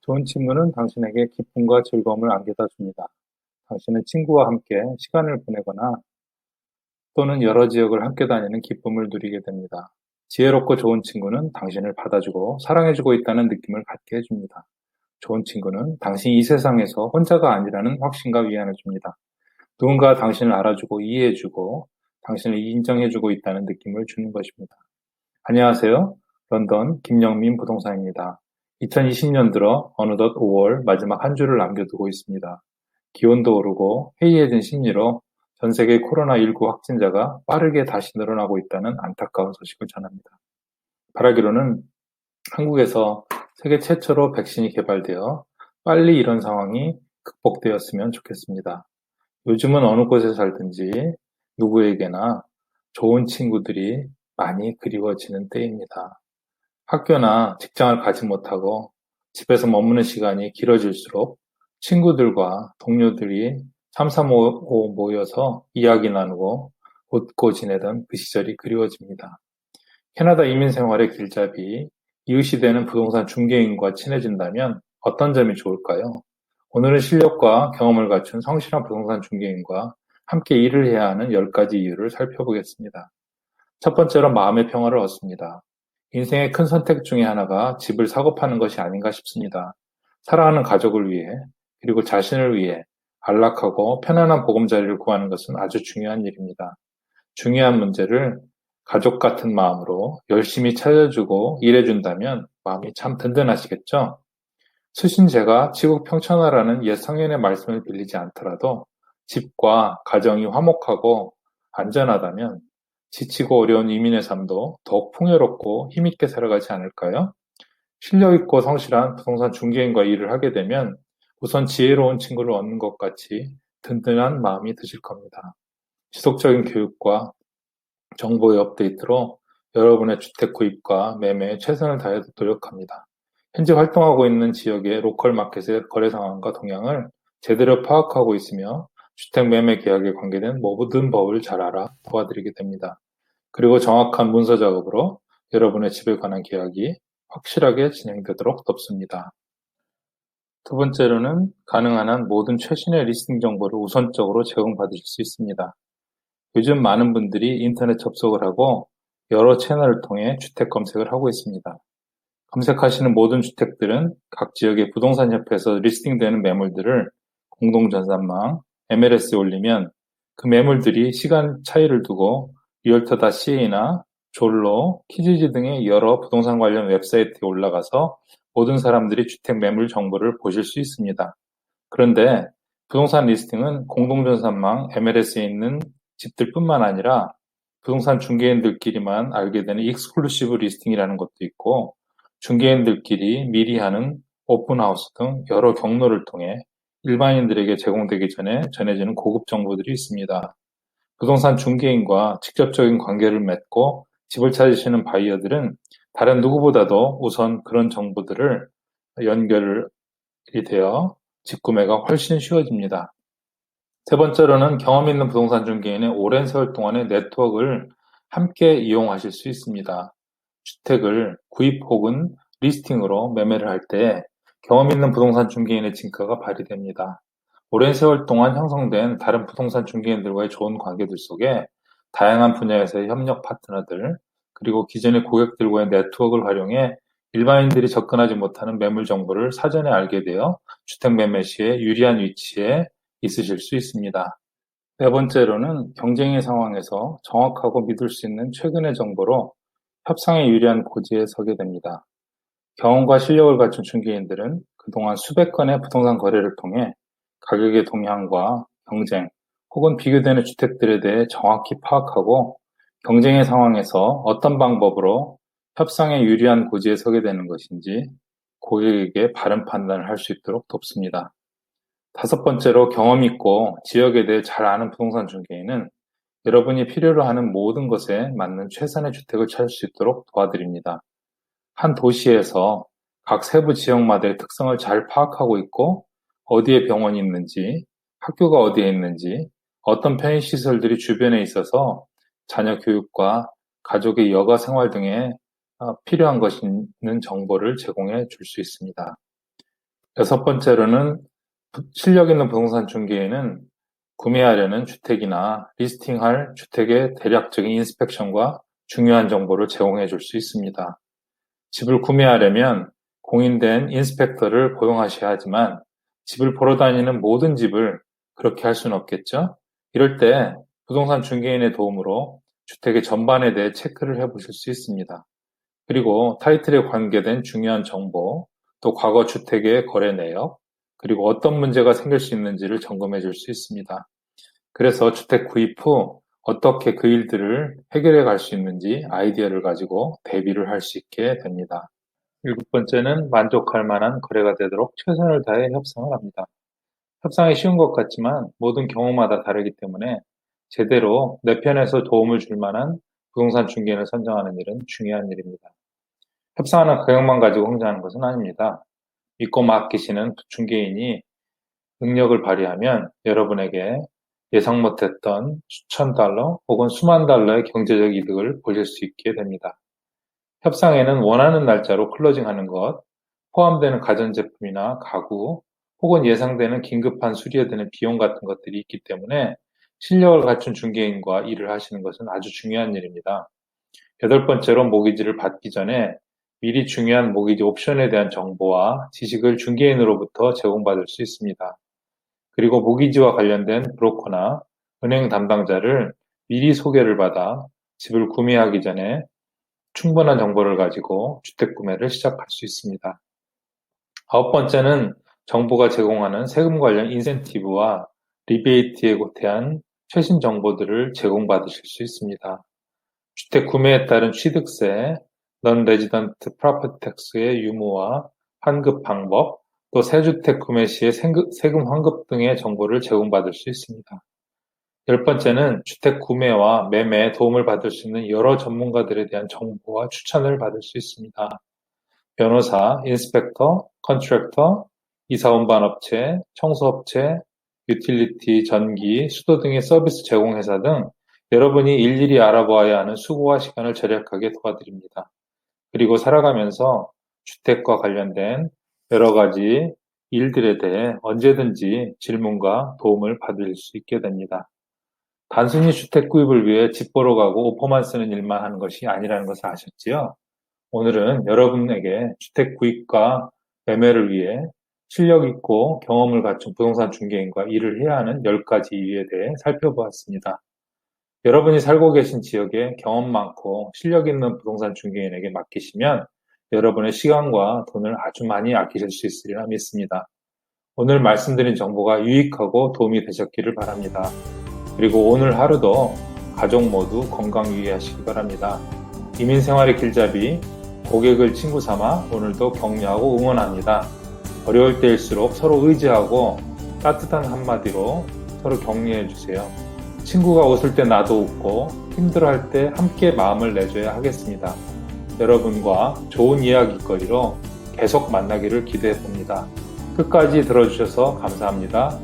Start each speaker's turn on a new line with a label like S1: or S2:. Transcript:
S1: 좋은 친구는 당신에게 기쁨과 즐거움을 안겨다 줍니다. 당신은 친구와 함께 시간을 보내거나 또는 여러 지역을 함께 다니는 기쁨을 누리게 됩니다. 지혜롭고 좋은 친구는 당신을 받아주고 사랑해주고 있다는 느낌을 갖게 해줍니다. 좋은 친구는 당신이 이 세상에서 혼자가 아니라는 확신과 위안을 줍니다. 누군가 당신을 알아주고 이해해주고 당신을 인정해주고 있다는 느낌을 주는 것입니다. 안녕하세요. 런던 김영민 부동산입니다. 2020년 들어 어느덧 5월 마지막 한 주를 남겨두고 있습니다. 기온도 오르고 해이해진 심리로 전 세계 코로나19 확진자가 빠르게 다시 늘어나고 있다는 안타까운 소식을 전합니다. 바라기로는 한국에서 세계 최초로 백신이 개발되어 빨리 이런 상황이 극복되었으면 좋겠습니다. 요즘은 어느 곳에 살든지 누구에게나 좋은 친구들이 많이 그리워지는 때입니다. 학교나 직장을 가지 못하고 집에서 머무는 시간이 길어질수록 친구들과 동료들이 삼삼오오 모여서 이야기 나누고 웃고 지내던 그 시절이 그리워집니다. 캐나다 이민 생활의 길잡이, 이웃이 되는 부동산 중개인과 친해진다면 어떤 점이 좋을까요? 오늘은 실력과 경험을 갖춘 성실한 부동산 중개인과 함께 일을 해야 하는 10가지 이유를 살펴보겠습니다. 첫 번째로 마음의 평화를 얻습니다. 인생의 큰 선택 중에 하나가 집을 사고 파는 것이 아닌가 싶습니다. 사랑하는 가족을 위해, 그리고 자신을 위해 안락하고 편안한 보금자리를 구하는 것은 아주 중요한 일입니다. 중요한 문제를 가족 같은 마음으로 열심히 찾아주고 일해준다면 마음이 참 든든하시겠죠? 수신제가 지국 평천하라는 옛 성인의 말씀을 빌리지 않더라도 집과 가정이 화목하고 안전하다면 지치고 어려운 이민의 삶도 더욱 풍요롭고 힘있게 살아가지 않을까요? 실력 있고 성실한 부동산 중개인과 일을 하게 되면 우선 지혜로운 친구를 얻는 것 같이 든든한 마음이 드실 겁니다. 지속적인 교육과 정보의 업데이트로 여러분의 주택 구입과 매매에 최선을 다해 노력합니다. 현재 활동하고 있는 지역의 로컬 마켓의 거래 상황과 동향을 제대로 파악하고 있으며 주택 매매 계약에 관계된 모든 법을 잘 알아 도와드리게 됩니다. 그리고 정확한 문서 작업으로 여러분의 집에 관한 계약이 확실하게 진행되도록 돕습니다. 두 번째로는 가능한 한 모든 최신의 리스팅 정보를 우선적으로 제공받으실 수 있습니다. 요즘 많은 분들이 인터넷 접속을 하고 여러 채널을 통해 주택 검색을 하고 있습니다. 검색하시는 모든 주택들은 각 지역의 부동산 협회에서 리스팅되는 매물들을 공동전산망 MLS에 올리면 그 매물들이 시간 차이를 두고 리얼터.ca나 졸로, 키지지 등의 여러 부동산 관련 웹사이트에 올라가서 모든 사람들이 주택 매물 정보를 보실 수 있습니다. 그런데 부동산 리스팅은 공동전산망 MLS에 있는 집들뿐만 아니라 부동산 중개인들끼리만 알게 되는 익스클루시브 리스팅이라는 것도 있고 중개인들끼리 미리 하는 오픈하우스 등 여러 경로를 통해 일반인들에게 제공되기 전에 전해지는 고급 정보들이 있습니다. 부동산 중개인과 직접적인 관계를 맺고 집을 찾으시는 바이어들은 다른 누구보다도 우선 그런 정보들을 연결이 되어 집 구매가 훨씬 쉬워집니다. 세 번째로는 경험 있는 부동산 중개인의 오랜 세월 동안의 네트워크를 함께 이용하실 수 있습니다. 주택을 구입 혹은 리스팅으로 매매를 할 때 경험 있는 부동산 중개인의 진가가 발휘됩니다. 오랜 세월 동안 형성된 다른 부동산 중개인들과의 좋은 관계들 속에 다양한 분야에서의 협력 파트너들, 그리고 기존의 고객들과의 네트워크를 활용해 일반인들이 접근하지 못하는 매물 정보를 사전에 알게 되어 주택 매매 시에 유리한 위치에 있으실 수 있습니다. 네 번째로는 경쟁의 상황에서 정확하고 믿을 수 있는 최근의 정보로 협상에 유리한 고지에 서게 됩니다. 경험과 실력을 갖춘 중개인들은 그동안 수백 건의 부동산 거래를 통해 가격의 동향과 경쟁 혹은 비교되는 주택들에 대해 정확히 파악하고 경쟁의 상황에서 어떤 방법으로 협상에 유리한 고지에 서게 되는 것인지 고객에게 바른 판단을 할 수 있도록 돕습니다. 다섯 번째로 경험 있고 지역에 대해 잘 아는 부동산 중개인은 여러분이 필요로 하는 모든 것에 맞는 최선의 주택을 찾을 수 있도록 도와드립니다. 한 도시에서 각 세부 지역마다의 특성을 잘 파악하고 있고 어디에 병원이 있는지, 학교가 어디에 있는지, 어떤 편의시설들이 주변에 있어서 자녀 교육과 가족의 여가 생활 등에 필요한 것이 있는 정보를 제공해 줄 수 있습니다. 여섯 번째로는 실력 있는 부동산 중개인은 구매하려는 주택이나 리스팅할 주택의 대략적인 인스펙션과 중요한 정보를 제공해 줄 수 있습니다. 집을 구매하려면 공인된 인스펙터를 고용하셔야 하지만 집을 보러 다니는 모든 집을 그렇게 할 수는 없겠죠? 이럴 때 부동산 중개인의 도움으로 주택의 전반에 대해 체크를 해보실 수 있습니다. 그리고 타이틀에 관계된 중요한 정보, 또 과거 주택의 거래 내역, 그리고 어떤 문제가 생길 수 있는지를 점검해 줄 수 있습니다. 그래서 주택 구입 후 어떻게 그 일들을 해결해 갈 수 있는지 아이디어를 가지고 대비를 할 수 있게 됩니다. 일곱 번째는 만족할 만한 거래가 되도록 최선을 다해 협상을 합니다. 협상이 쉬운 것 같지만 모든 경우마다 다르기 때문에 제대로 내 편에서 도움을 줄 만한 부동산 중개인을 선정하는 일은 중요한 일입니다. 협상하는 가격만 가지고 흥정하는 것은 아닙니다. 믿고 맡기시는 중개인이 능력을 발휘하면 여러분에게 예상 못했던 수천 달러 혹은 수만 달러의 경제적 이득을 보실 수 있게 됩니다. 협상에는 원하는 날짜로 클로징하는 것, 포함되는 가전제품이나 가구, 혹은 예상되는 긴급한 수리에 드는 비용 같은 것들이 있기 때문에 실력을 갖춘 중개인과 일을 하시는 것은 아주 중요한 일입니다. 여덟 번째로 모기지를 받기 전에 미리 중요한 모기지 옵션에 대한 정보와 지식을 중개인으로부터 제공받을 수 있습니다. 그리고 모기지와 관련된 브로커나 은행 담당자를 미리 소개를 받아 집을 구매하기 전에 충분한 정보를 가지고 주택 구매를 시작할 수 있습니다. 아홉 번째는 정부가 제공하는 세금 관련 인센티브와 리베이트에 대한 최신 정보들을 제공받으실 수 있습니다. 주택 구매에 따른 취득세, non-resident property tax의 유무와 환급 방법, 또 새주택 구매 시의 세금 환급 등의 정보를 제공받을 수 있습니다. 열 번째는 주택 구매와 매매에 도움을 받을 수 있는 여러 전문가들에 대한 정보와 추천을 받을 수 있습니다. 변호사, 인스펙터, 컨트랙터, 이사 운반 업체, 청소업체, 유틸리티, 전기, 수도 등의 서비스 제공회사 등 여러분이 일일이 알아보아야 하는 수고와 시간을 절약하게 도와드립니다. 그리고 살아가면서 주택과 관련된 여러 가지 일들에 대해 언제든지 질문과 도움을 받을 수 있게 됩니다. 단순히 주택 구입을 위해 집 보러 가고 오퍼만 쓰는 일만 하는 것이 아니라는 것을 아셨지요? 오늘은 여러분에게 주택 구입과 매매를 위해 실력 있고 경험을 갖춘 부동산 중개인과 일을 해야 하는 10가지 이유에 대해 살펴보았습니다. 여러분이 살고 계신 지역에 경험 많고 실력 있는 부동산 중개인에게 맡기시면 여러분의 시간과 돈을 아주 많이 아끼실 수 있으리라 믿습니다. 오늘 말씀드린 정보가 유익하고 도움이 되셨기를 바랍니다. 그리고 오늘 하루도 가족 모두 건강 유의하시기 바랍니다. 이민 생활의 길잡이 고객을 친구 삼아 오늘도 격려하고 응원합니다. 어려울 때일수록 서로 의지하고 따뜻한 한마디로 서로 격려해 주세요. 친구가 웃을 때 나도 웃고 힘들어할 때 함께 마음을 내줘야 하겠습니다. 여러분과 좋은 이야기거리로 계속 만나기를 기대해 봅니다. 끝까지 들어주셔서 감사합니다.